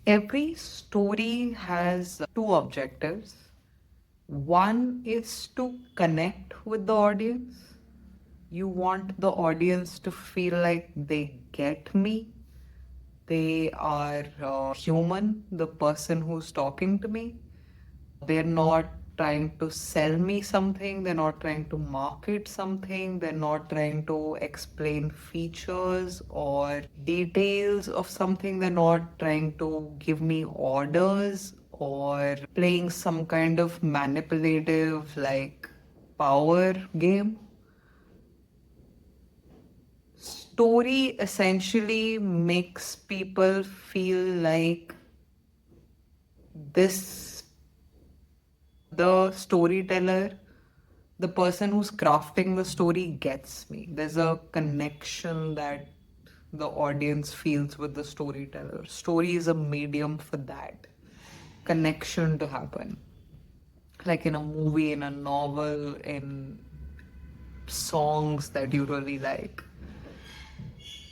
Every story has two objectives. One is to connect with the audience. You want the audience to feel like they get me. They are human, the person who's talking to me. They're not trying to sell me something, they're not trying to market something, they're not trying to explain features or details of something, they're not trying to give me orders or playing some kind of manipulative like power game. Story essentially makes people feel like this the storyteller, the person who's crafting the story gets me. There's a connection that the audience feels with the storyteller. Story is a medium for that connection to happen. Like in a movie, in a novel, in songs that you really like.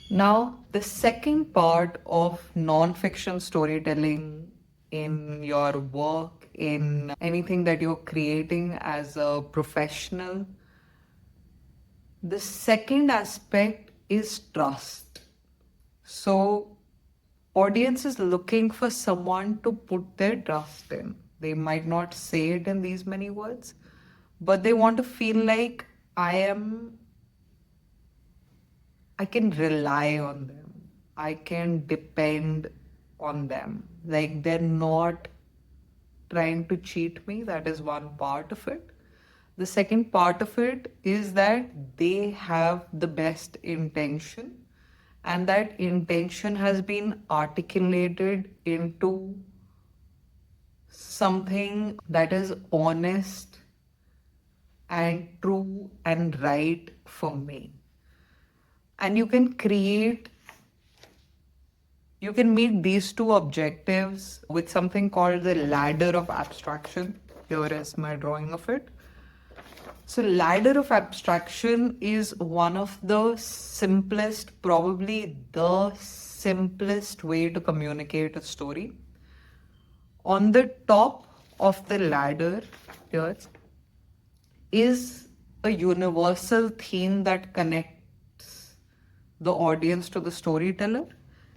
Now, the second part of non-fiction storytelling in your work, in anything that you're creating as a professional, the second aspect is trust. So, audience is looking for someone to put their trust in. They might not say it in these many words, but they want to feel like I can rely on them. I can depend on them. Like they're not trying to cheat me. That is one part of it. The second part of it is that they have the best intention, and that intention has been articulated into something that is honest and true and right for me. And you can meet these two objectives with something called the ladder of abstraction. Here is my drawing of it. So, ladder of abstraction is one of the simplest, probably the simplest way to communicate a story. On the top of the ladder, here is a universal theme that connects the audience to the storyteller.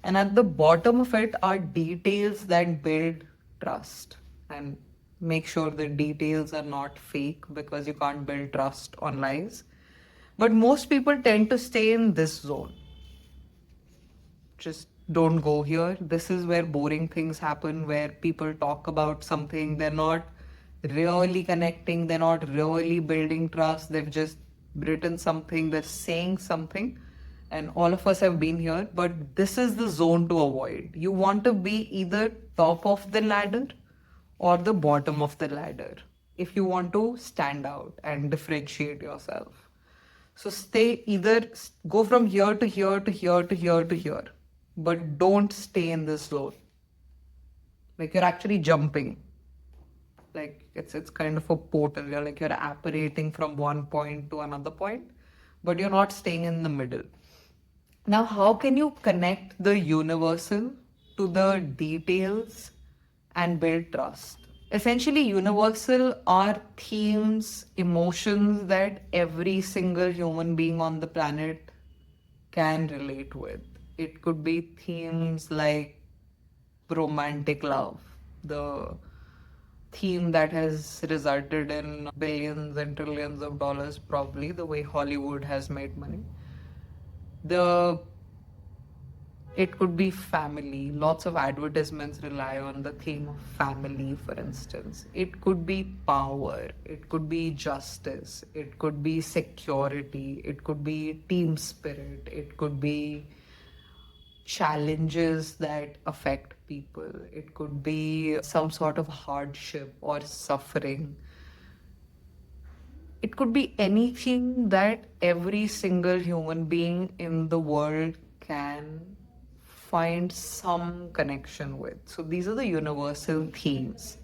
And at the bottom of it are details that build trust and make sure the details are not fake because you can't build trust on lies. But most people tend to stay in this zone. Just don't go here. This is where boring things happen, where people talk about something. They're not really connecting, they're not really building trust. They've just written something, they're saying something. And all of us have been here, but this is the zone to avoid. You want to be either top of the ladder or the bottom of the ladder if you want to stand out and differentiate yourself. So stay either go from here to here to here to here to here, but don't stay in this zone. Like you're actually jumping. Like it's kind of a portal. You're apparating from one point to another point, but you're not staying in the middle. Now, how can you connect the universal to the details and build trust? Essentially, universal are themes, emotions that every single human being on the planet can relate with. It could be themes like romantic love, the theme that has resulted in billions and trillions of dollars, probably the way Hollywood has made money. The It could be family. Lots of advertisements rely on the theme of family, for instance. It could be power. It could be justice. It could be security. It could be team spirit. It could be challenges that affect people. It could be some sort of hardship or suffering. It could be anything that every single human being in the world can find some connection with. So these are the universal themes.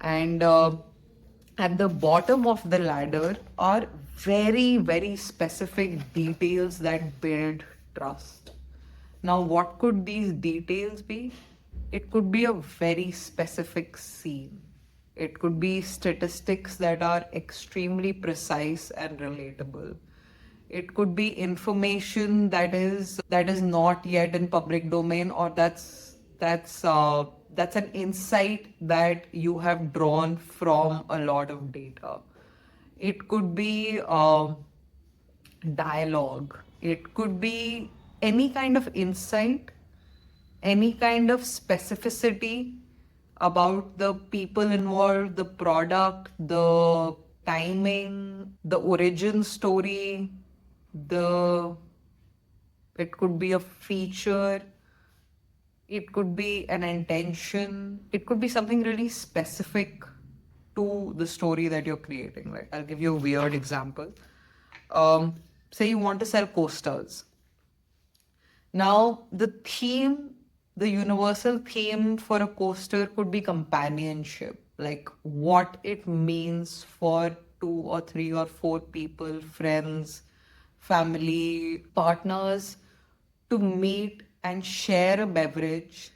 And at the bottom of the ladder are very, very specific details that build trust. Now, what could these details be? It could be a very specific scene. It could be statistics that are extremely precise and relatable. It could be information that is not yet in public domain, or that's an insight that you have drawn from a lot of data. It could be dialogue. It could be any kind of insight, any kind of specificity about the people involved, the product, the timing, the origin story, the it could be a feature, it could be an intention, it could be something really specific to the story that you're creating. Like, I'll give you a weird example. Say you want to sell coasters. Now, the universal theme for a coaster could be companionship, like what it means for two or three or four people, friends, family, partners, to meet and share a beverage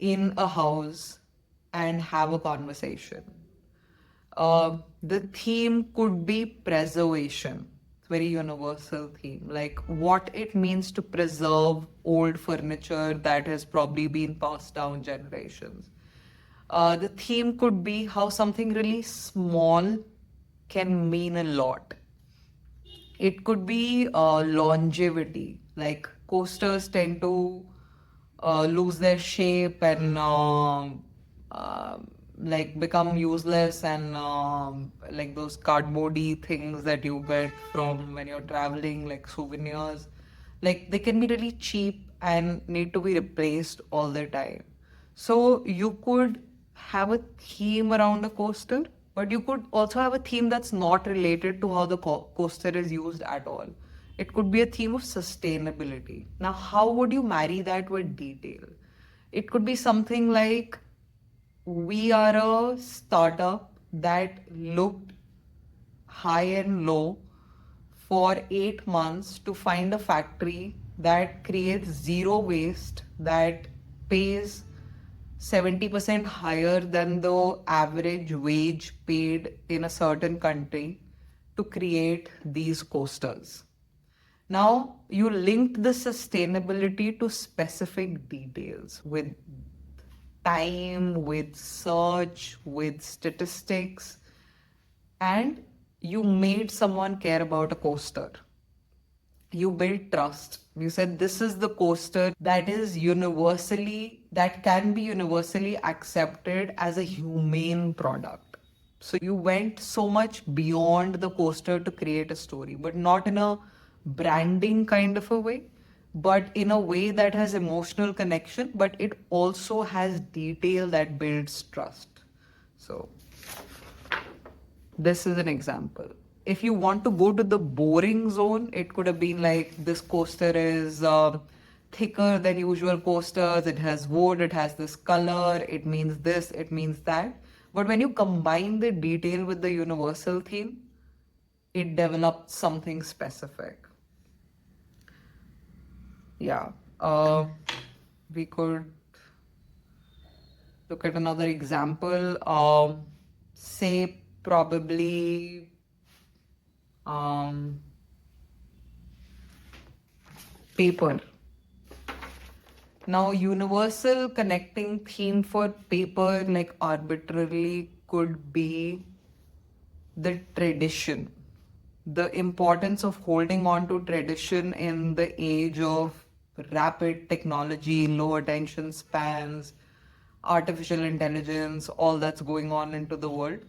in a house and have a conversation. The theme could be preservation. It's a very universal theme, like what it means to preserve old furniture that has probably been passed down generations. The theme could be how something really small can mean a lot. It could be longevity, like coasters tend to lose their shape and like become useless, and like those cardboardy things that you get from when you're traveling, like souvenirs, like they can be really cheap and need to be replaced all the time. So you could have a theme around a coaster, but you could also have a theme that's not related to how the coaster is used at all. It could be a theme of sustainability. Now, how would you marry that with detail? It could be something like, we are a startup that looked high and low for 8 months to find a factory that creates zero waste, that pays 70% higher than the average wage paid in a certain country to create these coasters. Now, you linked the sustainability to specific details with time, with search, with statistics, and you made someone care about a coaster. You build trust. You said this is the coaster that can be universally accepted as a humane product. So you went so much beyond the coaster to create a story, but not in a branding kind of a way, but in a way that has emotional connection, but it also has detail that builds trust. So this is an example. If you want to go to the boring zone, it could have been like, this coaster is thicker than usual coasters, it has wood, it has this color, it means this, it means that. But when you combine the detail with the universal theme, it develops something specific. Yeah. We could look at another example. Say probably paper. Now, universal connecting theme for paper, like arbitrarily, could be the tradition, the importance of holding on to tradition in the age of rapid technology, low attention spans, artificial intelligence, all that's going on into the world.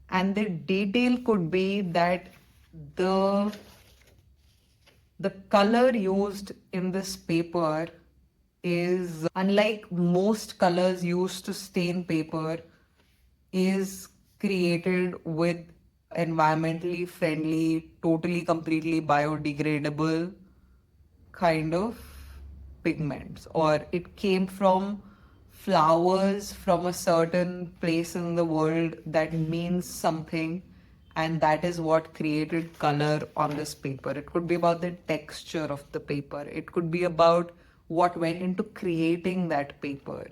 And the detail could be that the the color used in this paper is, unlike most colors used to stain paper, is created with environmentally friendly, totally, completely biodegradable kind of pigments, or it came from flowers from a certain place in the world that means something, and that is what created color on this paper. It could be about the texture of the paper, it could be about what went into creating that paper,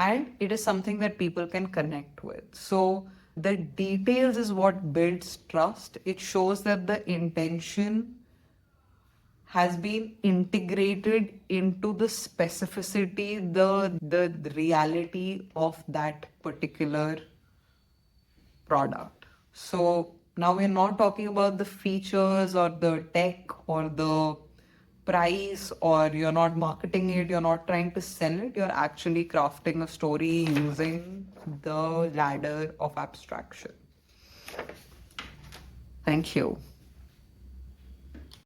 and it is something that people can connect with. So the details is what builds trust. It shows that the intention has been integrated into the specificity, the reality of that particular product. So now we're not talking about the features or the tech or the price, or you're not marketing it, you're not trying to sell it, you're actually crafting a story using the ladder of abstraction. Thank you.